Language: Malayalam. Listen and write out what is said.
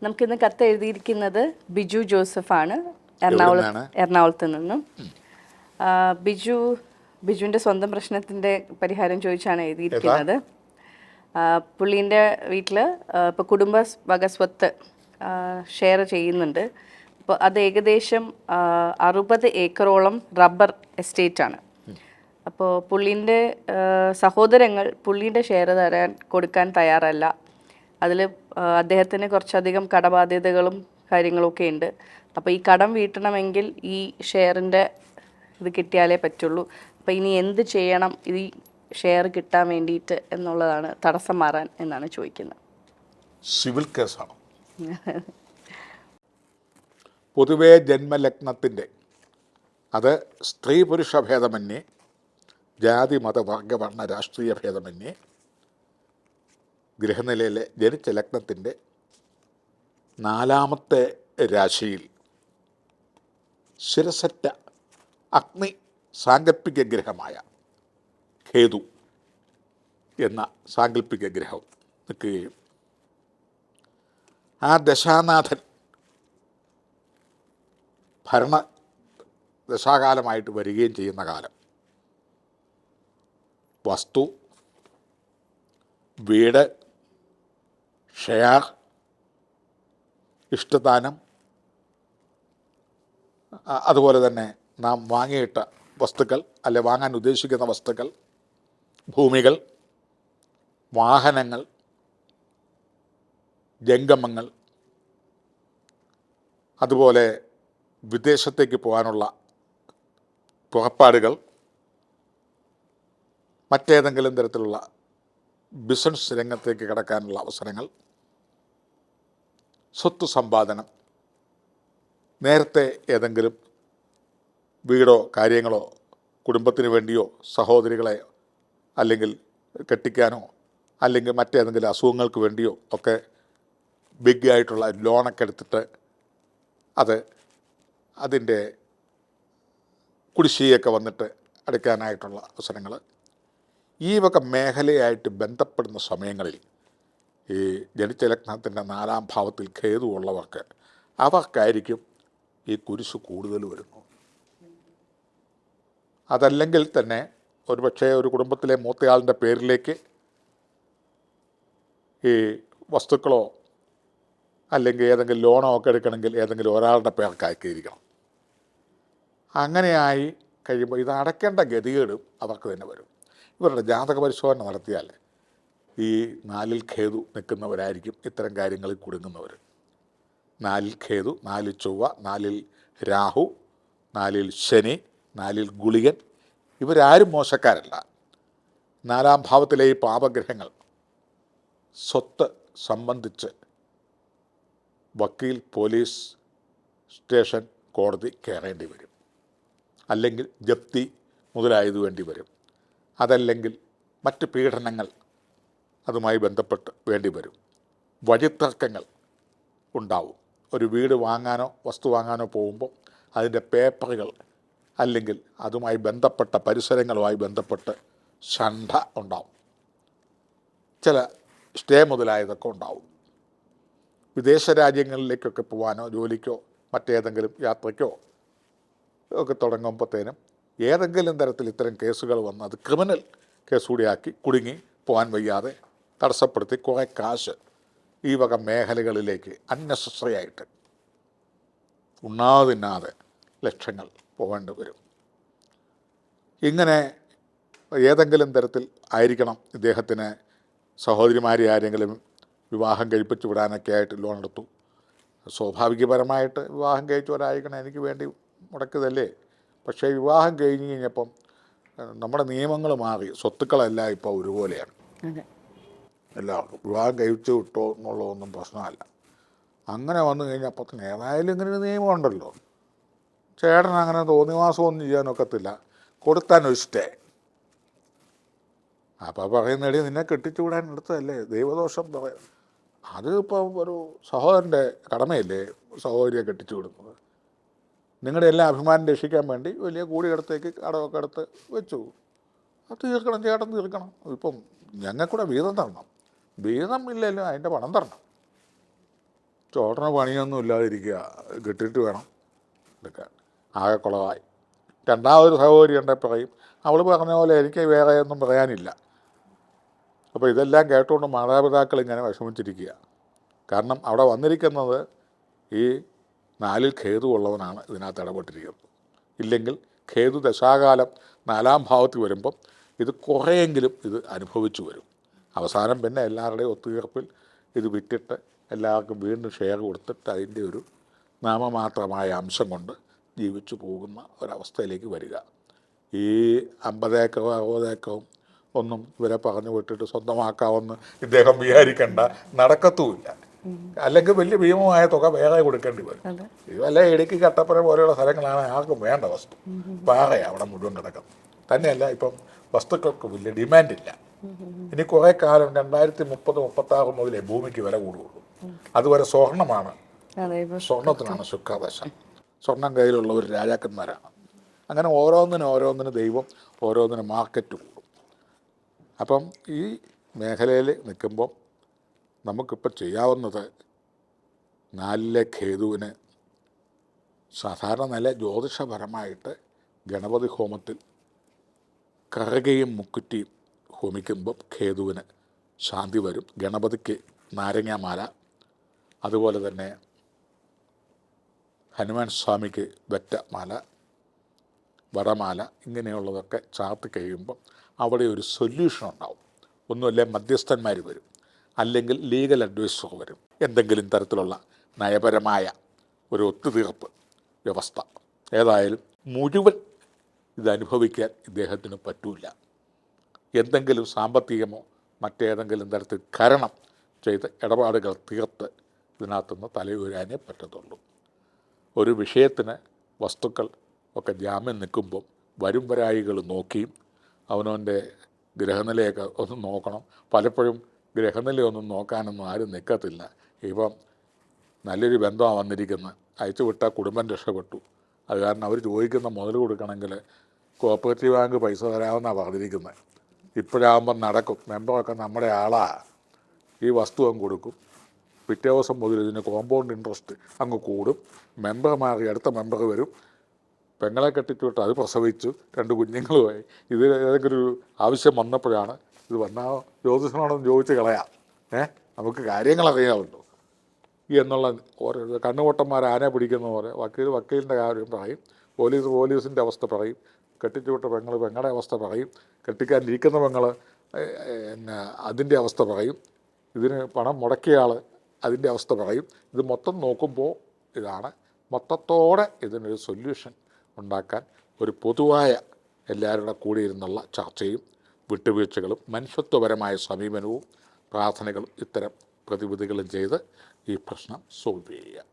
നമുക്കിന്ന് കത്ത് എഴുതിയിരിക്കുന്നത് ബിജു ജോസഫാണ്, എവിടുന്നാണ്? എറണാകുളത്ത് നിന്നും. ബിജുവിൻ്റെ സ്വന്തം പ്രശ്നത്തിൻ്റെ പരിഹാരം ചോദിച്ചാണ് എഴുതിയിരിക്കുന്നത്. പുള്ളീൻ്റെ വീട്ടിൽ ഇപ്പോൾ കുടുംബ വക സ്വത്ത് ഷെയർ ചെയ്യുന്നുണ്ട്. അപ്പോൾ അത് ഏകദേശം 60 ഏക്കറോളം റബ്ബർ എസ്റ്റേറ്റാണ്. അപ്പോൾ പുള്ളീൻ്റെ സഹോദരങ്ങൾ പുള്ളീൻ്റെ ഷെയർ കൊടുക്കാൻ തയ്യാറല്ല. അതിൽ അദ്ദേഹത്തിന് കുറച്ചധികം കടബാധ്യതകളും കാര്യങ്ങളൊക്കെ ഉണ്ട്. അപ്പോൾ ഈ കടം വീട്ടണമെങ്കിൽ ഈ ഷെയറിൻ്റെ ഇത് കിട്ടിയാലേ പറ്റുള്ളൂ. അപ്പോൾ ഇനി എന്ത് ചെയ്യണം ഈ ഷെയർ കിട്ടാൻ വേണ്ടിയിട്ട് എന്നുള്ളതാണ്, തടസ്സം മാറാൻ എന്നാണ് ചോദിക്കുന്നത്. സിവിൽ കേസാണ്. പൊതുവേ ജന്മലഗ്നത്തിൻ്റെ, അത് സ്ത്രീ പുരുഷ ഭേദമന്യേ, ജാതി മത വർഗ വർണ്ണ രാഷ്ട്രീയ ഭേദമന്യേ, ഗ്രഹനിലയിലെ ജനിച്ച ലഗ്നത്തിൻ്റെ 4ാമത്തെ രാശിയിൽ ശിരസറ്റ അഗ്നി സാങ്കല്പിക ഗ്രഹമായ കേതു എന്ന സാങ്കല്പിക ഗ്രഹം നിൽക്കുകയും ആ ദശാനാഥൻ ഭരണ ദശാകാലമായിട്ട് വരികയും ചെയ്യുന്ന കാലം വസ്തു, വീട്, ഷെയർ, ഇഷ്ടദാനം, അതുപോലെ തന്നെ നാം വാങ്ങിയിട്ട വസ്തുക്കൾ അല്ലെ വാങ്ങാൻ ഉദ്ദേശിക്കുന്ന വസ്തുക്കൾ, ഭൂമികൾ, വാഹനങ്ങൾ, ജംഗമങ്ങൾ, അതുപോലെ വിദേശത്തേക്ക് പോകാനുള്ള പുറപ്പാടുകൾ, മറ്റേതെങ്കിലും തരത്തിലുള്ള ബിസിനസ് രംഗത്തേക്ക് കടക്കാനുള്ള അവസരങ്ങൾ, സ്വത്ത് സമ്പാദനം, നേരത്തെ ഏതെങ്കിലും വീടോ കാര്യങ്ങളോ കുടുംബത്തിന് വേണ്ടിയോ സഹോദരികളെ അല്ലെങ്കിൽ കെട്ടിക്കാനോ അല്ലെങ്കിൽ മറ്റേതെങ്കിലും അസുഖങ്ങൾക്ക് വേണ്ടിയോ ഒക്കെ ബിഗ് ആയിട്ടുള്ള ലോണൊക്കെ എടുത്തിട്ട് അതിൻ്റെ കുടിശ്ശികയൊക്കെ വന്നിട്ട് അടയ്ക്കാനായിട്ടുള്ള അവസരങ്ങൾ, ഈ വക മേഖലയായിട്ട് ബന്ധപ്പെടുന്ന സമയങ്ങളിൽ ഈ ജനിച്ച ലഗ്നത്തിൻ്റെ 4ാം ഭാവത്തിൽ കേതു ഉള്ളവർക്ക് അവർക്കായിരിക്കും ഈ കുരിശ് കൂടുതൽ വരുന്നു. അതല്ലെങ്കിൽ തന്നെ ഒരുപക്ഷെ ഒരു കുടുംബത്തിലെ മൂത്തയാളിൻ്റെ പേരിലേക്ക് ഈ വസ്തുക്കളോ അല്ലെങ്കിൽ ഏതെങ്കിലും ലോണോ ഒക്കെ എടുക്കണമെങ്കിൽ ഏതെങ്കിലും ഒരാളുടെ പേർക്ക് അയക്കിയിരിക്കണം. അങ്ങനെയായി കഴിയുമ്പോൾ ഇത് അടയ്ക്കേണ്ട ഗതികേടും അവർക്ക് തന്നെ വരും. ഇവരുടെ ജാതക പരിശോധന നടത്തിയാൽ ഈ 4ൽ കേതു നിൽക്കുന്നവരായിരിക്കും ഇത്തരം കാര്യങ്ങളിൽ കുടുങ്ങുന്നവർ. 4ൽ കേതു, 4ൽ ചൊവ്വ, 4ൽ രാഹു, 4ൽ ശനി, 4ൽ ഗുളികൻ, ഇവരാരും മോശക്കാരല്ല. 4ാം ഭാവത്തിലെ ഈ പാപഗ്രഹങ്ങൾ സ്വത്ത് സംബന്ധിച്ച് വക്കീൽ, പോലീസ് സ്റ്റേഷൻ, കോടതി കയറേണ്ടി വരും. അല്ലെങ്കിൽ ജപ്തി മുതലായത് വേണ്ടി വരും. അതല്ലെങ്കിൽ മറ്റ് പീഡനങ്ങൾ അതുമായി ബന്ധപ്പെട്ട് വേണ്ടി വരും. വഴിത്തർക്കങ്ങൾ ഉണ്ടാവും. ഒരു വീട് വാങ്ങാനോ വസ്തു വാങ്ങാനോ പോകുമ്പോൾ അതിൻ്റെ പേപ്പറുകൾ അല്ലെങ്കിൽ അതുമായി ബന്ധപ്പെട്ട പരിസരങ്ങളുമായി ബന്ധപ്പെട്ട് ഷണ്ഠ ഉണ്ടാവും. ചില സ്റ്റേ മുതലായതൊക്കെ ഉണ്ടാവും. വിദേശ രാജ്യങ്ങളിലേക്കൊക്കെ പോകാനോ ജോലിക്കോ മറ്റേതെങ്കിലും യാത്രയ്ക്കോ ഒക്കെ തുടങ്ങുമ്പോഴത്തേനും ഏതെങ്കിലും തരത്തിൽ ഇത്തരം കേസുകൾ വന്ന് അത് ക്രിമിനൽ കേസ് കൂടിയാക്കി കുടുങ്ങി പോകാൻ വയ്യാതെ തടസ്സപ്പെടുത്തി കുറേ കാശ് ഈ വക മേഖലകളിലേക്ക് അൺനെസസറി ആയിട്ട് ഉണ്ണാതിന്നാതെ ലക്ഷങ്ങൾ പോകേണ്ടി വരും. ഇങ്ങനെ ഏതെങ്കിലും തരത്തിൽ ആയിരിക്കണം ഇദ്ദേഹത്തിന് സഹോദരിമാരെ ആരെങ്കിലും വിവാഹം കഴിപ്പിച്ച് വിടാനൊക്കെ ആയിട്ട് ലോൺ എടുത്തു. സ്വാഭാവികപരമായിട്ട് വിവാഹം കഴിച്ചവരായിരിക്കണം എനിക്ക് വേണ്ടി മുടക്കിയതല്ലേ. പക്ഷേ വിവാഹം കഴിഞ്ഞ് കഴിഞ്ഞപ്പം നമ്മുടെ നിയമങ്ങൾ മാറി, സ്വത്തുക്കളെല്ലാം ഇപ്പോൾ ഒരുപോലെയാണ്. എല്ലാവർക്കും വിവാഹം കഴിച്ചു വിട്ടോ എന്നുള്ളതൊന്നും പ്രശ്നമല്ല. അങ്ങനെ വന്നു കഴിഞ്ഞപ്പോൾ തന്നെ ഏതായാലും ഇങ്ങനെ ഒരു നിയമമുണ്ടല്ലോ, ചേട്ടൻ അങ്ങനെ തോന്നിവാസമൊന്നും ചെയ്യാനൊക്കത്തില്ല, കൊടുത്താനൊരു സ്റ്റേ. അപ്പോൾ പറയുന്നടി നിന്നെ കെട്ടിച്ചു വിടാൻ എടുത്തതല്ലേ, ദൈവദോഷം പറയാം. അത് ഇപ്പോൾ ഒരു സഹോദരൻ്റെ കടമയല്ലേ സഹോദരിയെ കെട്ടിച്ചു വിടുന്നത്. നിങ്ങളുടെ എല്ലാ അഭിമാനം രക്ഷിക്കാൻ വേണ്ടി വലിയ കൂടിയിടത്തേക്ക് കടമൊക്കെ എടുത്ത് വെച്ചു. അത് തീർക്കണം, ചേട്ടൻ തീർക്കണം. ഇപ്പം ഞങ്ങൾക്കൂടെ വീതം തരണം. വീതം ഇല്ലല്ലോ, അതിൻ്റെ പണം തരണം. ചോട്ടന് പണിയൊന്നും ഇല്ലാതിരിക്കുക, കിട്ടിയിട്ട് വേണം എടുക്കാൻ. ആകെ കുളമായി. രണ്ടാമതൊരു സഹോദരി ഉണ്ടെങ്കിൽ പറയും, അവൾ പറഞ്ഞ പോലെ എനിക്ക് വേറെ ഒന്നും പറയാനില്ല. അപ്പോൾ ഇതെല്ലാം കേട്ടുകൊണ്ട് മാതാപിതാക്കൾ ഇങ്ങനെ വിഷമിച്ചിരിക്കുക. കാരണം അവിടെ വന്നിരിക്കുന്നത് ഈ 4-ൽ ഖേതുവുള്ളവനാണ് ഇതിനകത്ത് ഇടപെട്ടിരിക്കുന്നത്. ഇല്ലെങ്കിൽ ഖേതു ദശാകാലം 4-ാം ഭാവത്തിൽ വരുമ്പം ഇത് കുറേയെങ്കിലും ഇത് അനുഭവിച്ചു വരും. അവസാനം പിന്നെ എല്ലാവരുടെയും ഒത്തുതീർപ്പിൽ ഇത് വിറ്റിട്ട് എല്ലാവർക്കും വീണ്ടും ഷെയർ കൊടുത്തിട്ട് അതിൻ്റെ ഒരു നാമമാത്രമായ അംശം കൊണ്ട് ജീവിച്ചു പോകുന്ന ഒരവസ്ഥയിലേക്ക് വരിക. ഈ 50 ഏക്കറോ 60 ഏക്കറും ഒന്നും ഇവരെ പറഞ്ഞു വിട്ടിട്ട് സ്വന്തമാക്കാമെന്ന് ഇദ്ദേഹം വിചാരിക്കേണ്ട, നടക്കത്തുമില്ല. അല്ലെങ്കിൽ വലിയ ഭീമമായ തുക വേറെ കൊടുക്കേണ്ടി വരും. ഇതല്ല ഇടുക്കി കട്ടപ്പന പോലെയുള്ള സ്ഥലങ്ങളാണ് ആർക്കും വേണ്ട വസ്തു. പാറയാണ് അവിടെ മുഴുവൻ കിടക്കുന്നത്. തന്നെയല്ല ഇപ്പം വസ്തുക്കൾക്ക് വലിയ ഡിമാൻഡില്ല. ഇനി കുറേ കാലം 2030-36 മുതലേ ഭൂമിക്ക് വില കൂടുകയുള്ളൂ. അതുവരെ സ്വർണ്ണമാണ്, സ്വർണ്ണത്തിനാണ് ശുക്രദശ. സ്വർണം കയ്യിലുള്ളവർ രാജാക്കന്മാരാണ്. അങ്ങനെ ഓരോന്നിനും ദൈവം ഓരോന്നിനും മാർക്കറ്റ് കൂടും. അപ്പം ഈ മേഖലയിൽ നിൽക്കുമ്പം നമുക്കിപ്പോൾ ചെയ്യാവുന്നത് 4-ലെ ഖേതുവിന് സാധാരണ നല്ല ജ്യോതിഷപരമായിട്ട് ഗണപതി ഹോമത്തിൽ കറുകയും മുക്കുറ്റിയും ഹോമിക്കുമ്പം ഖേതുവിന് ശാന്തി വരും. ഗണപതിക്ക് നാരങ്ങാമാല, അതുപോലെ തന്നെ ഹനുമാൻ സ്വാമിക്ക് വെറ്റമാല, വടമാല, ഇങ്ങനെയുള്ളതൊക്കെ ചാർത്തി കഴിയുമ്പം അവിടെ ഒരു സൊല്യൂഷൻ ഉണ്ടാവും. ഒന്നുമല്ല മധ്യസ്ഥന്മാർ വരും, അല്ലെങ്കിൽ ലീഗൽ അഡ്വൈസർ വരും. എന്തെങ്കിലും തരത്തിലുള്ള നയപരമായ ഒരു ഒത്തുതീർപ്പ് വ്യവസ്ഥ. ഏതായാലും മുഴുവൻ ഇതനുഭവിക്കാൻ ഇദ്ദേഹത്തിന് പറ്റൂല. എന്തെങ്കിലും സാമ്പത്തികമോ മറ്റേതെങ്കിലും തരത്തിൽ കരണം ചെയ്ത് ഇടപാടുകൾ തീർത്ത് ഇതിനകത്തുനിന്ന് തലയുരാനേ പറ്റത്തുള്ളൂ. ഒരു വിഷയത്തിന് വസ്തുക്കൾ ഒക്കെ ജാമ്യം നിൽക്കുമ്പം വരും വരായികൾ നോക്കിയും അവനവൻ്റെ ഗ്രഹനിലയൊക്കെ ഒന്ന് നോക്കണം. പലപ്പോഴും ഗ്രഹനിലയൊന്നും നോക്കാനൊന്നും ആരും നിൽക്കത്തില്ല. ഇപ്പം നല്ലൊരു ബന്ധമാണ് വന്നിരിക്കുന്നത്, അയച്ചു വിട്ടാൽ കുടുംബം രക്ഷപ്പെട്ടു. അത് കാരണം അവർ ചോദിക്കുന്ന മുതൽ കൊടുക്കണമെങ്കിൽ കോപ്പറേറ്റീവ് ബാങ്ക് പൈസ തരാമെന്നാണ് പറഞ്ഞിരിക്കുന്നത്. ഇപ്പോഴാകുമ്പം നടക്കും. മെമ്പറൊക്കെ നമ്മുടെ ആളാണ്. ഈ വസ്തു അങ്ങ് കൊടുക്കും, പിറ്റേ ദിവസം മുതൽ ഇതിന് കോമ്പൗണ്ട് ഇൻട്രസ്റ്റ് അങ്ങ് കൂടും. മെമ്പർ മാറി അടുത്ത മെമ്പർ വരും, പെങ്ങളെ കെട്ടിച്ചുവിട്ട് അത് പ്രസവിച്ചു 2 കുഞ്ഞുങ്ങളുമായി. ഇത് ഏതെങ്കിലും ഒരു ആവശ്യം വന്നപ്പോഴാണ് ഇത് വന്നാൽ ജ്യോതിഷനാണെന്ന് ചോദിച്ച് കളയാം. നമുക്ക് കാര്യങ്ങളറിയാമല്ലോ എന്നുള്ള ഓരോ കണ്ണുപൊട്ടന്മാർ ആനെ പിടിക്കുന്ന പോലെ വക്കീലിൻ്റെ കാര്യം പറയും, പോലീസിൻ്റെ അവസ്ഥ പറയും, കെട്ടിച്ചുവിട്ട പെങ്ങളുടെ അവസ്ഥ പറയും, കെട്ടിക്കാനിരിക്കുന്ന പെങ്ങൾ അതിൻ്റെ അവസ്ഥ പറയും, ഇതിന് പണം മുടക്കിയ ആൾ അതിൻ്റെ അവസ്ഥ പറയും. ഇത് മൊത്തം നോക്കുമ്പോൾ ഇതാണ് മൊത്തത്തോടെ ഇതിനൊരു സൊല്യൂഷൻ ഉണ്ടാക്കാൻ ഒരു പൊതുവായ എല്ലാവരുടെ കൂടി ഇരുന്നുള്ള ചർച്ചയും വിട്ടുവീഴ്ചകളും മനുഷ്യത്വപരമായ സമീപനവും പ്രാർത്ഥനകളും ഇത്തരം പ്രതിവിധികളും ചെയ്ത് ഈ പ്രശ്നം സോൾവ് ചെയ്യുക.